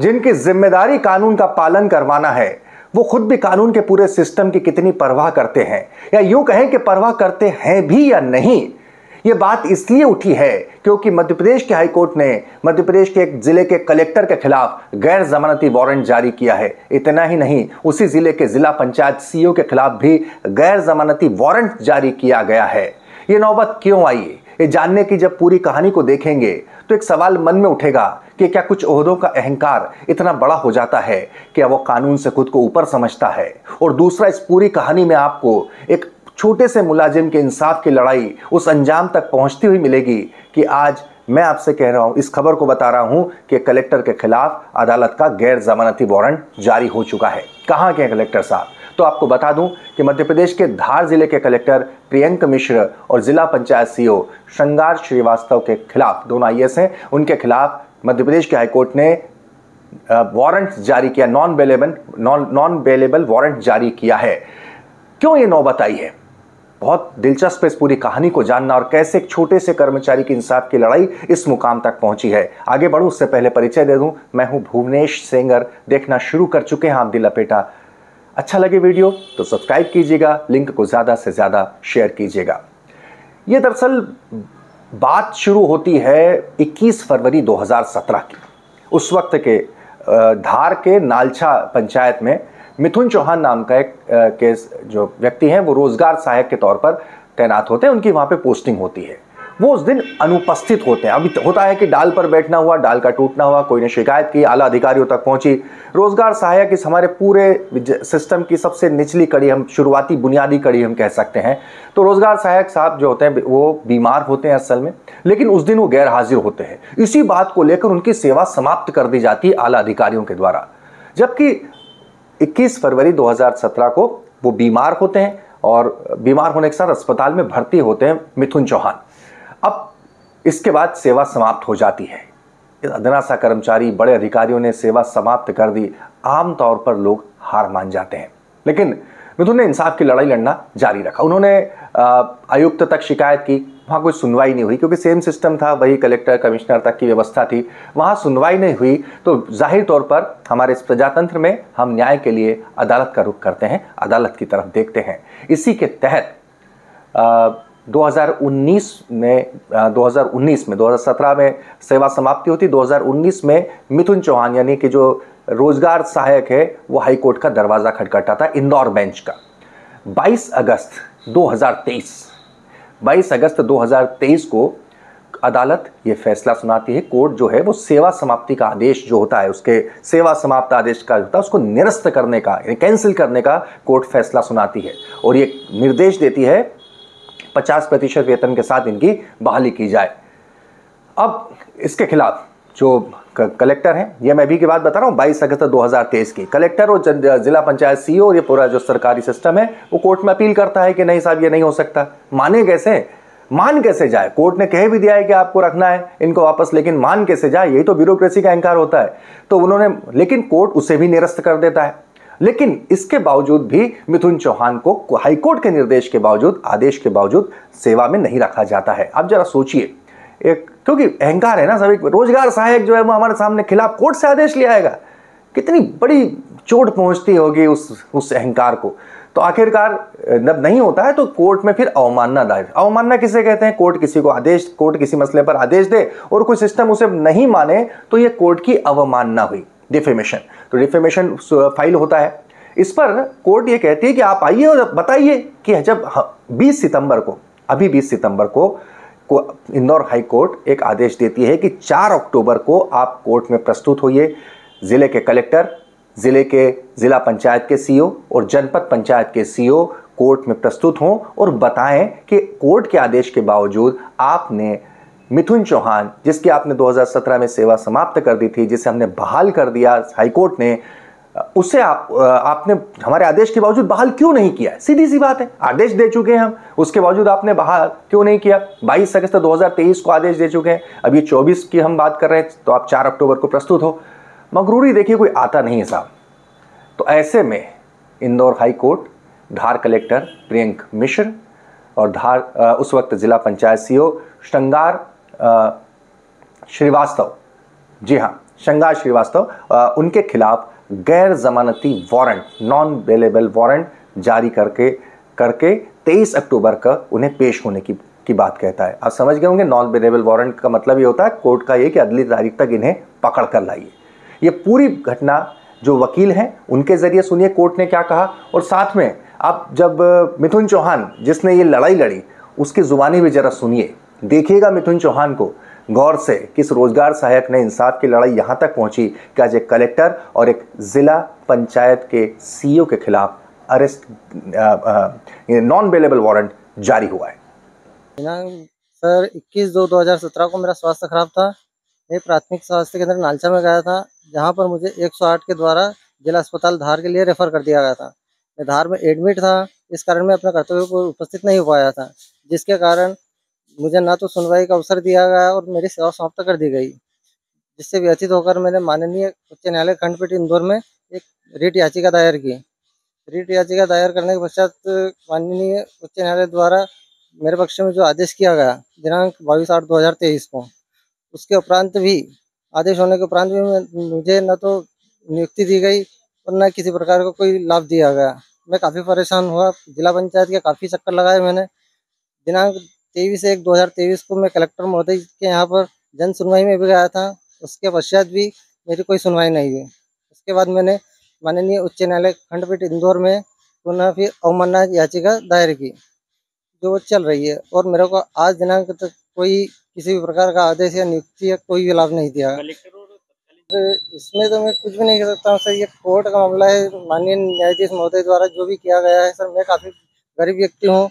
जिनकी जिम्मेदारी कानून का पालन करवाना है, वो खुद भी कानून के पूरे सिस्टम की कितनी परवाह करते हैं, या यूं कहें कि परवाह करते हैं भी या नहीं। ये बात इसलिए उठी है क्योंकि मध्य प्रदेश के हाईकोर्ट ने मध्य प्रदेश के एक जिले के कलेक्टर के खिलाफ गैर जमानती वारंट जारी किया है। इतना ही नहीं, उसी जिले के जिला पंचायत सीईओ के खिलाफ भी गैर जमानती वारंट जारी किया गया है। ये नौबत क्यों आई, ये जानने की जब पूरी कहानी को देखेंगे तो एक सवाल मन में उठेगा कि क्या कुछ ओहदों का अहंकार इतना बड़ा हो जाता है कि वो कानून से खुद को ऊपर समझता है। और दूसरा, इस पूरी कहानी में आपको एक छोटे से मुलाजिम के इंसाफ की लड़ाई उस अंजाम तक पहुंचती हुई मिलेगी कि आज मैं आपसे कह रहा हूं, इस खबर को बता रहा हूं कि कलेक्टर के खिलाफ अदालत का गैर जमानती वारंट जारी हो चुका है। कहां के कलेक्टर साहब? तो आपको बता दूं कि मध्य प्रदेश के धार जिले के कलेक्टर प्रियंक मिश्र और जिला पंचायत सीईओ श्रृंगार श्रीवास्तव के खिलाफ, दोनों आईएएस हैं, उनके खिलाफ मध्य प्रदेश के हाईकोर्ट ने वारंट जारी किया, नॉन बेलेबल वारंट जारी किया है। क्यों ये नौबत आई है? बहुत दिलचस्प है इस पूरी कहानी को जानना और कैसे एक छोटे से कर्मचारी की इंसाफ की लड़ाई इस मुकाम तक पहुंची है। आगे बढ़ूं उससे पहले परिचय दे दूं, मैं हूं भुवनेश सेंगर। देखना शुरू कर चुके हैं आप दिल लपेटा। अच्छा लगे वीडियो तो सब्सक्राइब कीजिएगा, लिंक को ज्यादा से ज्यादा शेयर कीजिएगा। यह दरअसल बात शुरू होती है 21 फरवरी 2017 की। उस वक्त के धार के नालछा पंचायत में मिथुन चौहान नाम का एक केस जो व्यक्ति हैं वो रोजगार सहायक के तौर पर तैनात होते हैं, उनकी वहां पे पोस्टिंग होती है। वो उस दिन अनुपस्थित होते हैं। अभी होता है कि डाल पर बैठना हुआ, डाल का टूटना हुआ, कोई ने शिकायत की, आला अधिकारियों तक पहुंची। रोजगार सहायक इस हमारे पूरे सिस्टम की सबसे निचली कड़ी, हम शुरुआती बुनियादी कड़ी हम कह सकते हैं। तो रोजगार सहायक साहब जो होते हैं वो बीमार होते हैं असल में, लेकिन उस दिन वो गैर हाजिर होते हैं। इसी बात को लेकर उनकी सेवा समाप्त कर दी जाती है आला अधिकारियों के द्वारा। जबकि 21 फरवरी 2017 को वो बीमार होते हैं और बीमार होने के साथ अस्पताल में भर्ती होते हैं मिथुन चौहान। अब इसके बाद सेवा समाप्त हो जाती है। अदना सा कर्मचारी, बड़े अधिकारियों ने सेवा समाप्त कर दी। आमतौर पर लोग हार मान जाते हैं, लेकिन मिथुन ने इंसाफ की लड़ाई लड़ना जारी रखा। उन्होंने आयुक्त तक शिकायत की, वहाँ कोई सुनवाई नहीं हुई क्योंकि सेम सिस्टम था, वही कलेक्टर कमिश्नर तक की व्यवस्था थी। वहाँ सुनवाई नहीं हुई तो जाहिर तौर पर हमारे इस प्रजातंत्र में हम न्याय के लिए अदालत का रुख करते हैं, अदालत की तरफ देखते हैं। इसी के तहत 2019 में 2017 में सेवा समाप्ति होती, 2019 में मिथुन चौहान यानी कि जो रोजगार सहायक है वो हाईकोर्ट का दरवाजा खटखटाता है इंदौर बेंच का। 22 अगस्त 2023 को अदालत ये फैसला सुनाती है। कोर्ट जो है वो सेवा समाप्ति का आदेश जो होता है, उसके सेवा समाप्त आदेश का होता है उसको निरस्त करने का, कैंसिल करने का कोर्ट फैसला सुनाती है और ये निर्देश देती है 50% वेतन के साथ इनकी बहाली की जाए। अब इसके खिलाफ जो कलेक्टर हैं, ये मैं भी की बात बता रहा हूँ, 22 अगस्त 2023 की, कलेक्टर और जिला पंचायत सीईओ और ये पूरा जो सरकारी सिस्टम है वो कोर्ट में अपील करता है कि नहीं साहब ये नहीं हो सकता। मान कैसे जाए? कोर्ट ने कह भी दिया है कि आपको रखना है इनको वापस, लेकिन मान कैसे जाए? यही तो ब्यूरोक्रेसी का अहंकार होता है। तो उन्होंने, लेकिन कोर्ट उसे भी निरस्त कर देता है। लेकिन इसके बावजूद भी मिथुन चौहान को हाईकोर्ट के निर्देश के बावजूद, आदेश के बावजूद सेवा में नहीं रखा जाता है। अब जरा सोचिए, एक क्योंकि अहंकार है ना सभी, रोजगार सहायक जो है वो हमारे सामने खिलाफ कोर्ट से आदेश ले आएगा, कितनी बड़ी चोट पहुंचती होगी उस अहंकार को। तो आखिरकार जब नहीं होता है तो कोर्ट में फिर अवमानना दायर। अवमानना किसे कहते हैं? कोर्ट किसी मसले पर आदेश दे और कोई सिस्टम उसे नहीं माने तो ये कोर्ट की अवमानना हुई, डिफेमेशन। तो डिफेमेशन फाइल होता है, इस पर कोर्ट ये कहती है कि आप आइए और बताइए कि जब 20 सितंबर को इंदौर हाई कोर्ट एक आदेश देती है कि 4 अक्टूबर को आप कोर्ट में प्रस्तुत होइए। जिले के कलेक्टर, जिले के जिला पंचायत के सीईओ और जनपद पंचायत के सीईओ कोर्ट में प्रस्तुत हों और बताएं कि कोर्ट के आदेश के बावजूद आपने मिथुन चौहान, जिसकी आपने 2017 में सेवा समाप्त कर दी थी, जिसे हमने बहाल कर दिया हाईकोर्ट ने, उसे आपने हमारे आदेश के बावजूद बहाल क्यों नहीं किया? सीधी सी बात है, आदेश दे चुके हैं हम, उसके बावजूद आपने बहाल क्यों नहीं किया? 22 अगस्त 2023 को आदेश दे चुके हैं, अब ये 24 की हम बात कर रहे हैं, तो आप 4 अक्टूबर को प्रस्तुत हो। मगरूरी देखिए कोई आता नहीं है साहब। तो ऐसे में इंदौर हाई कोर्ट, धार कलेक्टर प्रियंक मिश्र और धार उस वक्त जिला पंचायत सीईओ श्रृंगार श्रीवास्तव, जी हाँ, श्रृंगार श्रीवास्तव, उनके खिलाफ गैर जमानती वारंट, नॉन बेलेबल वारंट जारी करके 23 अक्टूबर का उन्हें पेश होने की बात कहता है। आप समझ गए होंगे, नॉन बेलेबल वारंट का मतलब ये होता है कोर्ट का ये कि अगली तारीख तक इन्हें पकड़ कर लाइए। ये पूरी घटना जो वकील हैं उनके जरिए सुनिए कोर्ट ने क्या कहा, और साथ में आप जब मिथुन चौहान जिसने ये लड़ाई लड़ी उसकी जुबानी भी जरा सुनिए, देखिएगा मिथुन चौहान को गौर से किस रोजगार सहायक ने इंसाफ की लड़ाई यहां तक पहुंची कि आज एक कलेक्टर और एक जिला पंचायत के सीईओ के खिलाफ अरेस्ट नॉन बेलेबल वारंट जारी हुआ है। सर 21/2/2017 को मेरा स्वास्थ्य खराब था। मैं प्राथमिक स्वास्थ्य केंद्र नालचा में गया था, जहां पर मुझे 108 के द्वारा जिला अस्पताल धार के लिए रेफर कर दिया गया था। मैं धार में एडमिट था, इस कारण मैं अपने कर्तव्य पर उपस्थित नहीं हो पाया था, जिसके कारण मुझे ना तो सुनवाई का अवसर दिया गया और मेरी सेवा समाप्त कर दी गई, जिससे व्यथित होकर मैंने माननीय उच्च न्यायालय खंडपीठ इंदौर में एक रिट याचिका दायर की। रिट याचिका दायर करने के पश्चात माननीय उच्च न्यायालय द्वारा मेरे पक्ष में जो आदेश किया गया दिनांक 22/8/2023 को, उसके उपरांत भी आदेश होने के उपरांत भी मुझे न तो नियुक्ति दी गई और न किसी प्रकार का कोई लाभ दिया गया। मैं काफ़ी परेशान हुआ, जिला पंचायत के काफ़ी चक्कर लगाए मैंने। दिनांक 23/1/2023 को मैं कलेक्टर महोदय के यहाँ पर जन सुनवाई में भी गया था, उसके पश्चात भी मेरी कोई सुनवाई नहीं हुई। उसके बाद मैंने माननीय उच्च न्यायालय खंडपीठ इंदौर में पुनः फिर अवमानना याचिका दायर की, जो चल रही है, और मेरे को आज दिनांक तक कोई किसी भी प्रकार का आदेश या नियुक्ति या कोई भी लाभ नहीं दिया। इसमें तो मैं कुछ भी नहीं कर सकता हूँ सर, ये कोर्ट का मामला है। माननीय न्यायाधीश महोदय द्वारा जो भी किया गया है सर, मैं काफ़ी गरीब व्यक्ति हूँ,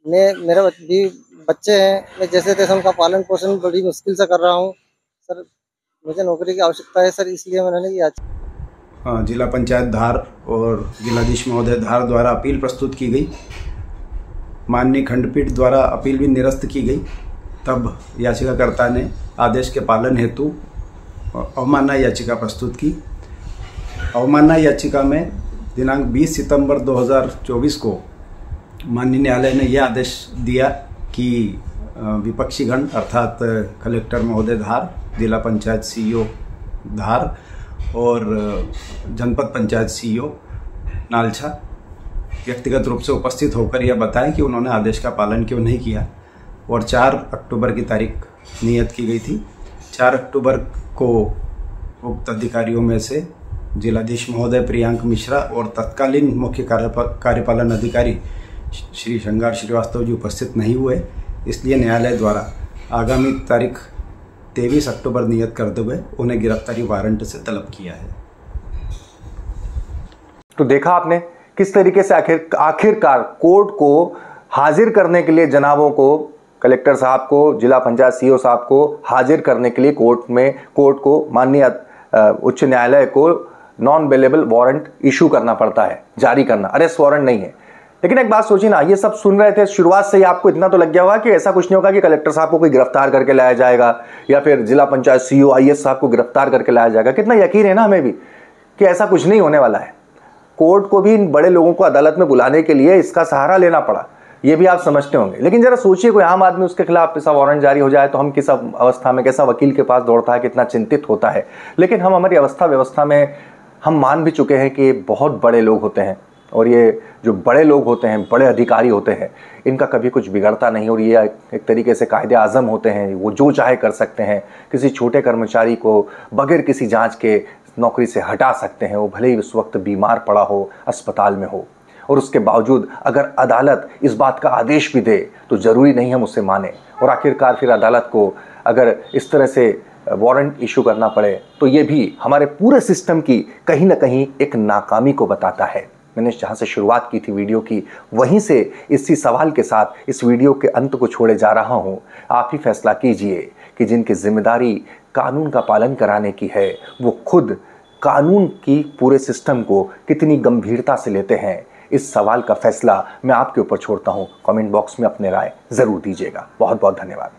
मेरे भी बच्चे हैं, मैं जैसे तैसे उनका पालन पोषण बड़ी मुश्किल से कर रहा हूँ सर। मुझे नौकरी की आवश्यकता है सर, इसलिए मैंने याचिका। जिला पंचायत धार और जिलाधीश महोदय धार द्वारा अपील प्रस्तुत की गई, माननीय खंडपीठ द्वारा अपील भी निरस्त की गई। तब याचिकाकर्ता ने आदेश के पालन हेतु अवमानना याचिका प्रस्तुत की। अवमानना याचिका में दिनांक 20 सितंबर 2024 को माननीय न्यायालय ने यह आदेश दिया कि विपक्षी गण अर्थात कलेक्टर महोदय धार, जिला पंचायत सीईओ धार और जनपद पंचायत सीईओ नालछा व्यक्तिगत रूप से उपस्थित होकर यह बताएं कि उन्होंने आदेश का पालन क्यों नहीं किया, और 4 अक्टूबर की तारीख नियत की गई थी। 4 अक्टूबर को उक्त अधिकारियों में से जिलाधीश महोदय प्रियांक मिश्रा और तत्कालीन मुख्य कार्यपालन अधिकारी श्री श्रृंगार श्रीवास्तव जी उपस्थित नहीं हुए, इसलिए न्यायालय द्वारा आगामी तारीख 23 अक्टूबर नियत करते हुए उन्हें गिरफ्तारी वारंट से तलब किया है। तो देखा आपने किस तरीके से आखिरकार कोर्ट को हाजिर करने के लिए जनाबों को, कलेक्टर साहब को, जिला पंचायत सीईओ साहब को हाजिर करने के लिए कोर्ट को माननीय उच्च न्यायालय को नॉन बेलेबल वारंट इशू करना पड़ता है, जारी करना, अरेस्ट वारंट नहीं है। लेकिन एक बात सोचिए ना, ये सब सुन रहे थे, शुरुआत से ही आपको इतना तो लग गया होगा कि ऐसा कुछ नहीं होगा कि कलेक्टर साहब को कोई गिरफ्तार करके लाया जाएगा या फिर जिला पंचायत सीईओ आईएएस साहब को गिरफ्तार करके लाया जाएगा। कितना यकीन है ना हमें भी कि ऐसा कुछ नहीं होने वाला है। कोर्ट को भी इन बड़े लोगों को अदालत में बुलाने के लिए इसका सहारा लेना पड़ा, ये भी आप समझते होंगे। लेकिन जरा सोचिए, कोई आम आदमी उसके खिलाफ ऐसा वारंट जारी हो जाए तो हम किस अवस्था में, कैसा वकील के पास दौड़ता है, कितना चिंतित होता है। लेकिन हम हमारी व्यवस्था में हम मान भी चुके हैं कि ये बहुत बड़े लोग होते हैं, और ये जो बड़े लोग होते हैं, बड़े अधिकारी होते हैं, इनका कभी कुछ बिगड़ता नहीं, और ये एक तरीके से कायदे आज़म होते हैं, वो जो चाहे कर सकते हैं। किसी छोटे कर्मचारी को बगैर किसी जांच के नौकरी से हटा सकते हैं, वो भले ही उस वक्त बीमार पड़ा हो, अस्पताल में हो, और उसके बावजूद अगर अदालत इस बात का आदेश भी दे तो ज़रूरी नहीं हम उसे माने, और आखिरकार फिर अदालत को अगर इस तरह से वारंट इशू करना पड़े तो ये भी हमारे पूरे सिस्टम की कहीं ना कहीं एक नाकामी को बताता है। मैंने जहाँ से शुरुआत की थी वीडियो की, वहीं से इसी सवाल के साथ इस वीडियो के अंत को छोड़े जा रहा हूँ। आप ही फैसला कीजिए कि जिनकी जिम्मेदारी कानून का पालन कराने की है, वो खुद कानून की पूरे सिस्टम को कितनी गंभीरता से लेते हैं। इस सवाल का फैसला मैं आपके ऊपर छोड़ता हूँ। कमेंट बॉक्स में अपने राय ज़रूर दीजिएगा। बहुत बहुत धन्यवाद।